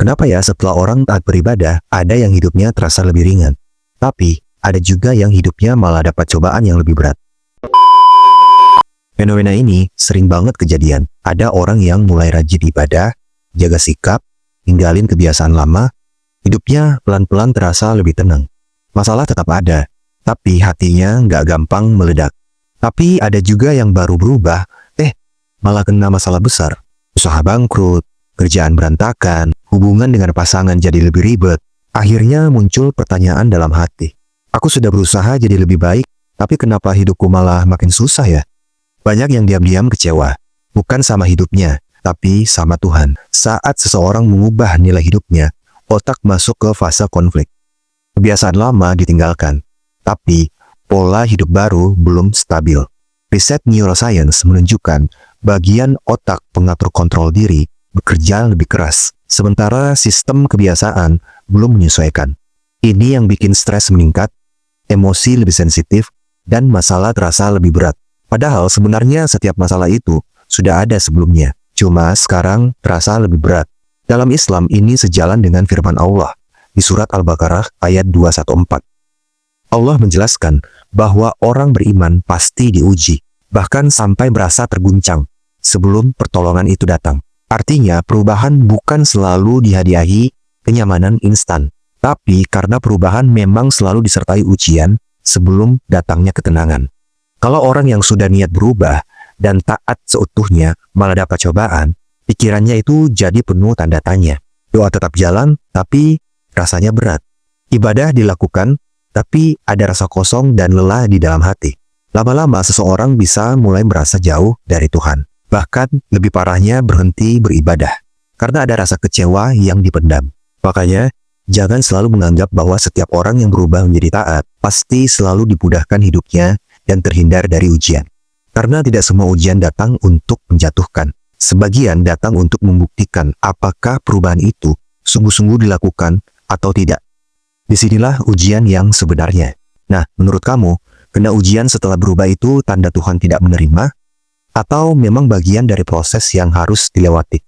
Kenapa ya setelah orang taat beribadah, ada yang hidupnya terasa lebih ringan, tapi ada juga yang hidupnya malah dapat cobaan yang lebih berat. Fenomena ini sering banget kejadian. Ada orang yang mulai rajin ibadah, jaga sikap, ninggalin kebiasaan lama, hidupnya pelan-pelan terasa lebih tenang. Masalah tetap ada, tapi hatinya nggak gampang meledak. Tapi ada juga yang baru berubah, malah kena masalah besar. Usaha bangkrut, kerjaan berantakan, hubungan dengan pasangan jadi lebih ribet. Akhirnya muncul pertanyaan dalam hati. Aku sudah berusaha jadi lebih baik, tapi kenapa hidupku malah makin susah ya? Banyak yang diam-diam kecewa, bukan sama hidupnya, tapi sama Tuhan. Saat seseorang mengubah nilai hidupnya, otak masuk ke fase konflik. Kebiasaan lama ditinggalkan, tapi pola hidup baru belum stabil. Riset neuroscience menunjukkan bagian otak pengatur kontrol diri bekerja lebih keras, sementara sistem kebiasaan belum menyesuaikan. Ini yang bikin stres meningkat, emosi lebih sensitif, dan masalah terasa lebih berat. Padahal sebenarnya setiap masalah itu sudah ada sebelumnya, cuma sekarang terasa lebih berat. Dalam Islam ini sejalan dengan firman Allah di surat Al-Baqarah ayat 214. Allah menjelaskan bahwa orang beriman pasti diuji, bahkan sampai merasa terguncang sebelum pertolongan itu datang. Artinya perubahan bukan selalu dihadiahi kenyamanan instan, tapi karena perubahan memang selalu disertai ujian sebelum datangnya ketenangan. Kalau orang yang sudah niat berubah dan taat seutuhnya malah dapat cobaan, pikirannya itu jadi penuh tanda tanya. Doa tetap jalan, tapi rasanya berat. Ibadah dilakukan, tapi ada rasa kosong dan lelah di dalam hati. Lama-lama seseorang bisa mulai merasa jauh dari Tuhan. Bahkan lebih parahnya berhenti beribadah, karena ada rasa kecewa yang dipendam. Makanya, jangan selalu menganggap bahwa setiap orang yang berubah menjadi taat, pasti selalu dimudahkan hidupnya dan terhindar dari ujian. Karena tidak semua ujian datang untuk menjatuhkan. Sebagian datang untuk membuktikan apakah perubahan itu sungguh-sungguh dilakukan atau tidak. Disinilah ujian yang sebenarnya. Nah, menurut kamu, kena ujian setelah berubah itu tanda Tuhan tidak menerima? Atau memang bagian dari proses yang harus dilewati?